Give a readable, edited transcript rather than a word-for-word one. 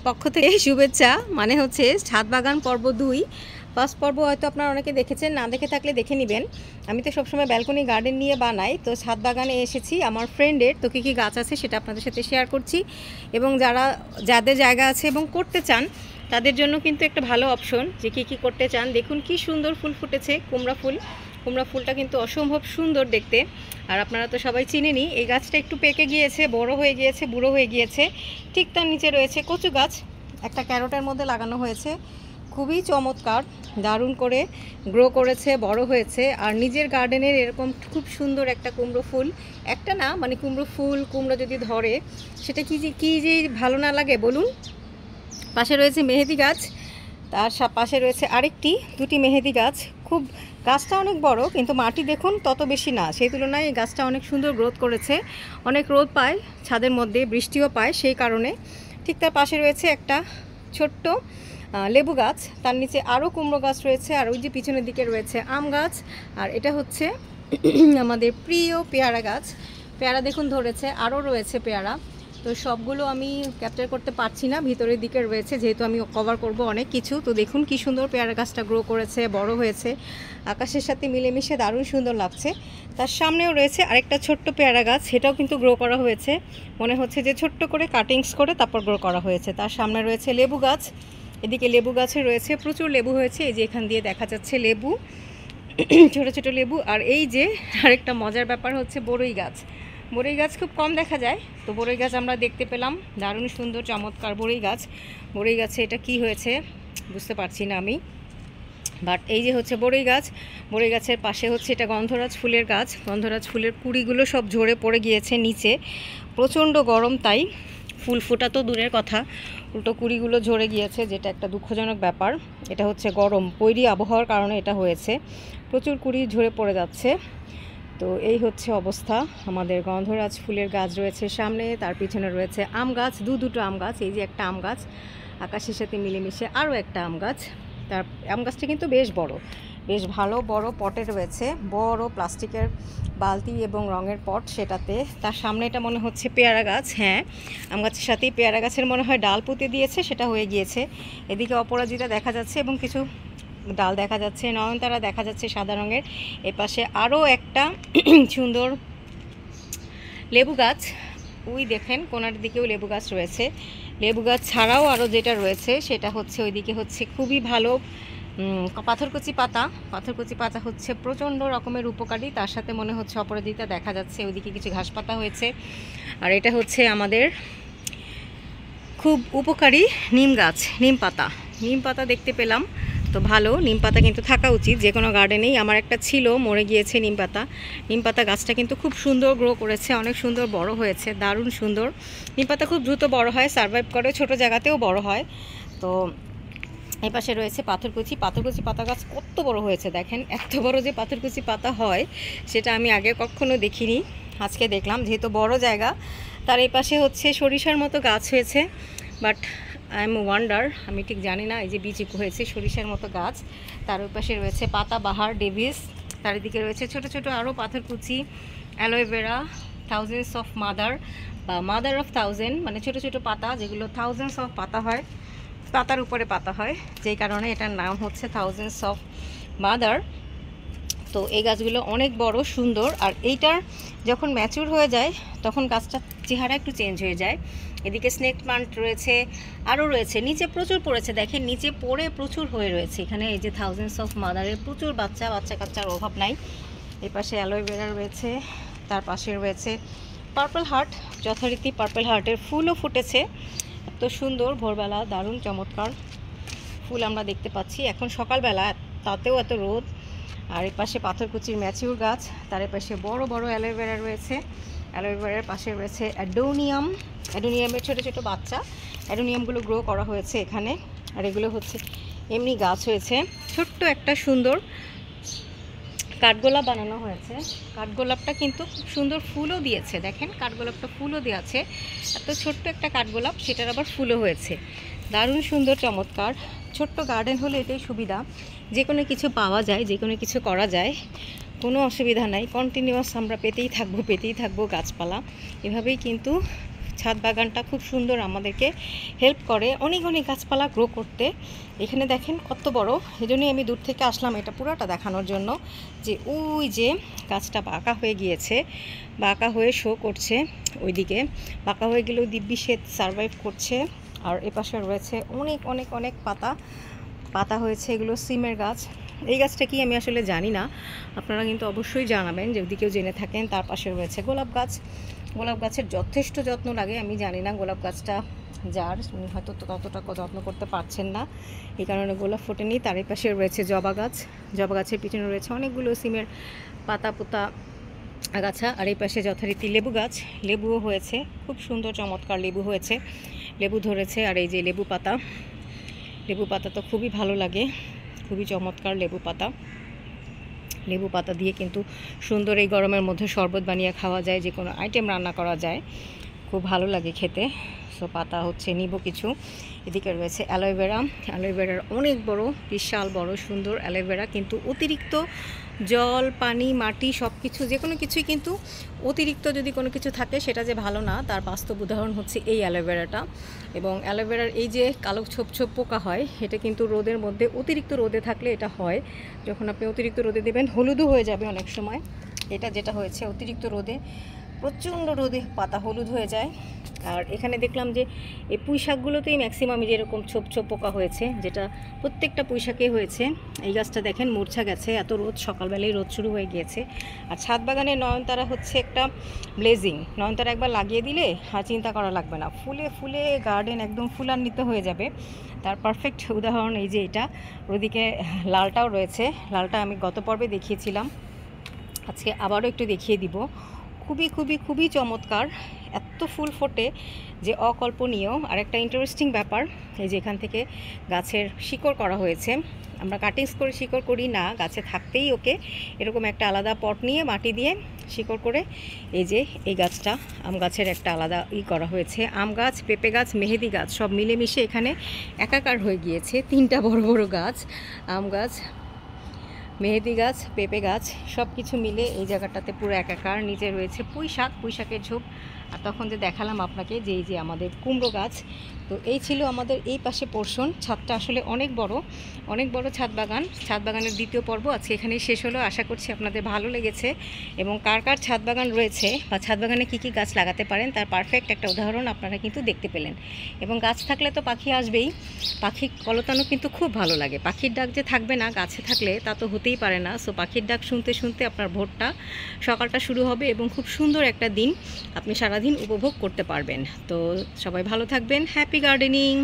পক্ষ থেকে শুভেচ্ছা। মানে হচ্ছে ছাদ বাগান পর্ব 2। ফার্স্ট পর্ব হয়তো আপনারা অনেকে দেখেছেন, না দেখে থাকলে দেখে নেবেন। আমি তো সবসময় ব্যালকনি গার্ডেন নিয়ে বানাই, তো ছাদ বাগানে এসেছি আমার ফ্রেন্ডের। তো কী কী গাছ আছে সেটা আপনাদের সাথে শেয়ার করছি, এবং যাদের জায়গা আছে এবং করতে চান তাদের জন্য কিন্তু একটা ভালো অপশন, যে কী কী করতে চান। দেখুন কি সুন্দর ফুল ফুটেছে, কুমড়া ফুল। কুমড়া ফুলটা কিন্তু অসম্ভব সুন্দর দেখতে। আর আপনারা তো সবাই চিনেনই, এই গাছটা একটু পেকে গিয়েছে, বড় হয়ে গিয়েছে, বুড়ো হয়ে গিয়েছে। ঠিক তার নিচে রয়েছে কচু গাছ, একটা ক্যারটের মধ্যে লাগানো হয়েছে। খুবই চমৎকার, দারুণ করে গ্রো করেছে, বড় হয়েছে। আর নিজের গার্ডেনের এরকম খুব সুন্দর একটা কুমড়ো ফুল, একটা না মানে কুমড়ো ফুল, কুমড়ো যদি ধরে সেটা কি যে ভালো না লাগে বলুন। পাশে রয়েছে মেহেদি গাছ, তার পাশে রয়েছে দুটি মেহেদি গাছ। খুব গাছটা অনেক বড়, কিন্তু মাটি দেখুন তত বেশি না, সেই তুলনায় এই গাছটা অনেক সুন্দর গ্রোথ করেছে। অনেক রোদ পায় ছাদের মধ্যে, বৃষ্টিও পায় সেই কারণে। ঠিক তার পাশে রয়েছে একটা ছোট্ট লেবু গাছ, তার নিচে আরও কুমড়ো গাছ রয়েছে। আর ওই যে পিছনের দিকে রয়েছে আম গাছ। আর এটা হচ্ছে আমাদের প্রিয় পেয়ারা গাছ। পেয়ারা দেখুন ধরেছে, আরও রয়েছে পেয়ারা। তো সবগুলো আমি ক্যাপচার করতে পারছি না, ভিতরের দিকে রয়েছে, যেহেতু আমি কভার করব অনেক কিছু। তো দেখুন কি সুন্দর পেয়ারা গাছটা গ্রো করেছে, বড় হয়েছে, আকাশের সাথে মিলেমিশে দারুণ সুন্দর লাগছে। তার সামনেও রয়েছে আরেকটা ছোট্ট পেয়ারা গাছ, সেটাও কিন্তু গ্রো করা হয়েছে। মনে হচ্ছে যে ছোট্ট করে কাটিংস করে তারপর গ্রো করা হয়েছে। তার সামনে রয়েছে লেবু গাছ, এদিকে লেবু গাছে রয়েছে প্রচুর লেবু হয়েছে। এই যে এখান দিয়ে দেখা যাচ্ছে লেবু, ছোট ছোট লেবু। আর এই যে আরেকটা মজার ব্যাপার হচ্ছে বড়ই গাছ। বড়ই গাছ খুব কম দেখা যায়, তো বড়ই গাছ আমরা দেখতে পেলাম, দারুণ সুন্দর চমৎকার বড়ই গাছ। বড়ই গাছে এটা কি হয়েছে বুঝতে পারছি না আমি, বাট এই যে হচ্ছে বড়ই গাছ। বড়ই গাছের পাশে হচ্ছে এটা গন্ধরাজ ফুলের গাছ। গন্ধরাজ ফুলের কুড়িগুলো সব ঝরে পড়ে গিয়েছে নিচে, প্রচণ্ড গরম, তাই ফুল ফোটা তো দূরের কথা, উল্টো কুড়িগুলো ঝরে গিয়েছে, যেটা একটা দুঃখজনক ব্যাপার। এটা হচ্ছে গরম বৈরী আবহাওয়ার কারণে এটা হয়েছে, প্রচুর কুড়ি ঝরে পড়ে যাচ্ছে। তো এই হচ্ছে অবস্থা। আমাদের গন্ধরাজ ফুলের গাছ রয়েছে সামনে, তার পিছনে রয়েছে আম গাছ, দুটো আম গাছ। এই যে একটা আম গাছ, আকাশের সাথে মিলেমিশে আরও একটা আম গাছ। তার আম গাছটা কিন্তু বেশ বড়, বেশ ভালো বড় পটে রয়েছে, বড় প্লাস্টিকের বালতি এবং রঙের পট সেটাতে। তার সামনে এটা মনে হচ্ছে পেয়ারা গাছ। হ্যাঁ, আম গাছের সাথেই পেয়ারা গাছের মনে হয় ডাল পুঁতে দিয়েছে, সেটা হয়ে গিয়েছে। এদিকে অপরাজিতা দেখা যাচ্ছে এবং কিছু ডাল দেখা যাচ্ছে, নয়নতারা দেখা যাচ্ছে সাদা রঙের। এপাশে আরও একটা সুন্দর লেবু গাছ, ওই দেখেন কোনার দিকেও লেবু গাছ রয়েছে। লেবু গাছ ছাড়াও আরও যেটা রয়েছে সেটা হচ্ছে ওইদিকে হচ্ছে খুবই ভালো পাথরকুচি পাতা। পাথরকুচি পাতা হচ্ছে প্রচণ্ড রকমের উপকারী। তার সাথে মনে হচ্ছে অপরাজিতা দেখা যাচ্ছে, ওইদিকে কিছু ঘাস পাতা হয়েছে। আর এটা হচ্ছে আমাদের খুব উপকারী নিম গাছ, নিম পাতা দেখতে পেলাম। তো ভালো, নিম পাতা কিন্তু থাকা উচিত যে কোনো গার্ডেনেই। আমার একটা ছিল, মরে গিয়েছে নিম পাতা গাছটা কিন্তু খুব সুন্দর গ্রো করেছে, অনেক সুন্দর বড় হয়েছে, দারুণ সুন্দর। নিম পাতা খুব দ্রুত বড় হয়, সারভাইভ করে, ছোট জায়গাতেও বড় হয়। তো এই পাশে রয়েছে পাথরকুচি পাতা গাছ, কত বড় হয়েছে দেখেন। এত বড় যে পাথরকুচি পাতা হয় সেটা আমি আগে কখনো দেখিনি, আজকে দেখলাম, যেহেতু বড় জায়গা। তার এই পাশে হচ্ছে সরিষার মতো গাছ হয়েছে, বাট আই এম ওয়ান্ডার, আমি ঠিক জানি না। এই যে বীজ হয়েছে সরিষার মতো গাছ। তার ওই পাশে রয়েছে পাতাবাহার, ডেভিস। তার দিকে রয়েছে ছোট ছোট আরও পাথরকুচি, অ্যালোভেরা, থাউজেন্ডস অফ মাদার বা মাদার অফ থাউজেন্ড, মানে ছোট ছোট পাতা যেগুলো থাউজেন্ডস অফ পাতা হয়, পাতার উপরে পাতা হয়, যেই কারণে এটার নাম হচ্ছে থাউজেন্ডস অফ মাদার। তো এই গাছগুলো অনেক বড় সুন্দর। আর এইটার যখন ম্যাচিউর হয়ে যায় তখন গাছটার চেহারা একটু চেঞ্জ হয়ে যায়। এদিকে স্নেক প্লান্ট রয়েছে, আরও রয়েছে, নিচে প্রচুর পড়েছে দেখেন, নিচে পড়ে প্রচুর হয়ে রয়েছে এখানে। এই যে থাউজেন্ডস অফ মাদারের প্রচুর বাচ্চা কাচ্চার অভাব নাই। এই পাশে অ্যালোভেরা রয়েছে, তার পাশে রয়েছে পার্পল হার্ট, যথারীতি পার্পল হার্টের ফুলও ফুটেছে। এত সুন্দর ভোরবেলা, দারুণ চমৎকার ফুল আমরা দেখতে পাচ্ছি এখন সকালবেলা, তাতেও এত রোদ। আর এর পাশে পাথরকুচির ম্যাচিউর গাছ, তার পাশে বড় বড় অ্যালোভেরা রয়েছে। অ্যালোভেরার পাশে রয়েছে অ্যাডোনিয়ামের ছোট ছোট বাচ্চা। অ্যাডোনিয়ামগুলো গ্রো করা হয়েছে এখানে। আর এগুলো হচ্ছে এমনি গাছ হয়েছে। ছোট্ট একটা সুন্দর কাঠগোলাপ বানানো হয়েছে। কাঠগোলাপটা কিন্তু খুব সুন্দর ফুলও দিয়েছে দেখেন, কাঠগোলাপটা ফুলও দিয়েছে। এত ছোট্ট একটা কাঠগোলাপ, সেটার আবার ফুলও হয়েছে, দারুণ সুন্দর চমৎকার। ছোট্ট গার্ডেন হলে এটাই সুবিধা, যে কোনো কিছু পাওয়া যায়, যে কোনো কিছু করা যায়, কোনো অসুবিধা নাই। কন্টিনিউয়াস আমরা পেতেই থাকবো গাছপালা। এভাবেই কিন্তু ছাদ বাগানটা খুব সুন্দর আমাদেরকে হেল্প করে অনেক অনেক গাছপালা গ্রো করতে। এখানে দেখেন কত বড়, এজন্যই আমি দূর থেকে আসলাম এটা পুরোটা দেখানোর জন্য যে ওই যে গাছটা বাঁকা হয়ে গিয়েছে, বাঁকা হয়ে শো করছে ওইদিকে, বাঁকা হয়ে গেলেও দিব্যি সে সারভাইভ করছে। আর এপাশে রয়েছে অনেক অনেক অনেক পাতা পাতা হয়েছে, এগুলো সিমের গাছ। এই গাছটা কি আমি আসলে জানি না, আপনারা কিন্তু অবশ্যই জানাবেন যদি কেউ জেনে থাকেন। তার পাশে রয়েছে গোলাপ গাছ, গোলাপ গাছের যথেষ্ট যত্ন লাগে, আমি জানি না গোলাপ গাছটা যার উনি হয়তো ততটা যত্ন করতে পারছেন না, এই কারণে গোলাপ ফোটেনি। তার এই পাশে রয়েছে জবা গাছ, জবা গাছের পিছনে রয়েছে অনেকগুলো সিমের পাতা পোতা আগাছা। আর এই পাশে যথারীতি লেবু গাছ, লেবুও হয়েছে, খুব সুন্দর চমৎকার লেবু হয়েছে, লেবু ধরেছে। আর এই যে লেবু পাতা, লেবু পাতা তো খুবই ভালো লাগে, খুবই চমৎকার লেবু পাতা। লেবু পাতা দিয়ে কিন্তু সুন্দর এই গরমের মধ্যে শরবত বানিয়ে খাওয়া যায়, যে কোনো আইটেম রান্না করা যায়, খুব ভালো লাগে খেতে। সো পাতা হচ্ছে নিব কিছু। এদিকে রয়েছে অ্যালোভেরা, অ্যালোভেরার অনেক বড়, বিশাল বড় সুন্দর অ্যালোভেরা, কিন্তু অতিরিক্ত জল পানি মাটি সব কিছু যে কোনো কিছুই কিন্তু অতিরিক্ত যদি কোনো কিছু থাকে সেটা যে ভালো না, তার বাস্তব উদাহরণ হচ্ছে এই অ্যালোভেরাটা। এবং অ্যালোভেরার এই যে কালো ছোপ ছোপ পোকা হয়, এটা কিন্তু রোদের মধ্যে অতিরিক্ত রোদে থাকলে এটা হয়, যখন আপনি অতিরিক্ত রোদে দেবেন হলুদও হয়ে যাবে অনেক সময়। এটা যেটা হয়েছে অতিরিক্ত রোদে, প্রচণ্ড রোদে পাতা হলুদ হয়ে যায়। আর এখানে দেখলাম যে এই পুঁই শাকগুলোতেই ম্যাক্সিমাম যেরকম ছোপ ছোপ পোকা হয়েছে, যেটা প্রত্যেকটা পুঁই শাকে হয়েছে। এই গাছটা দেখেন মূর্ছা গেছে, এত রোদ, সকালবেলায় রোদ শুরু হয়ে গিয়েছে। আর ছাদ বাগানের নয়নতারা হচ্ছে একটা ব্লেজিং, নয়নতারা একবার লাগিয়ে দিলে আর চিন্তা করা লাগবে না, ফুলে ফুলে গার্ডেন একদম ফুলান্বিত হয়ে যাবে। তার পারফেক্ট উদাহরণ এই যে এটা। ওদিকে লালটাও রয়েছে, লালটা আমি গত পর্বে দেখিয়েছিলাম, আজকে আবারও একটু দেখিয়ে দিব। খুবই খুবই খুবই চমৎকার, এত ফুল ফোটে যে অকল্পনীয়। আর একটা ইন্টারেস্টিং ব্যাপার, এই যে এখান থেকে গাছের শিকড় করা হয়েছে, আমরা কাটিংস করে শিকড় করি না, গাছে থাকতেই ওকে এরকম একটা আলাদা পট নিয়ে মাটি দিয়ে শিকড় করে এই যে এই গাছটা আম গাছের একটা আলাদা করা হয়েছে। আম গাছ, পেঁপে গাছ, মেহেদি গাছ সব মিলেমিশে এখানে একাকার হয়ে গিয়েছে, তিনটা বড় বড় গাছ, আম গাছ, মেহেদি গাছ, পেঁপে গাছ সব কিছু মিলে এই জায়গাটাতে পুরো একাকার। নিচে রয়েছে পুঁই শাক, পুঁই শাকের ঝোপ। আর তখন যে দেখালাম আপনাকে যে এই যে আমাদের কুমড়ো গাছ। তো এই ছিল আমাদের এই পাশে পোর্শন। ছাদটা আসলে অনেক বড়, অনেক বড় ছাদ বাগান। ছাদ বাগানের দ্বিতীয় পর্ব আজকে এখানেই শেষ হলো। আশা করছি আপনাদের ভালো লেগেছে, এবং কার কার ছাদ বাগান রয়েছে বা ছাদ বাগানে কী কী গাছ লাগাতে পারেন তার পারফেক্ট একটা উদাহরণ আপনারা কিন্তু দেখতে পেলেন। এবং গাছ থাকলে তো পাখি আসবেই, পাখি কলতানো কিন্তু খুব ভালো লাগে। পাখির ডাক যে থাকবে না গাছে থাকলে তা তো হতেই পারে না। সো পাখির ডাক শুনতে শুনতে আপনার ভোরটা, সকালটা শুরু হবে এবং খুব সুন্দর একটা দিন আপনি সারাদিন উপভোগ করতে পারবেন। তো সবাই ভালো থাকবেন, হ্যাপি গার্ডেনিং।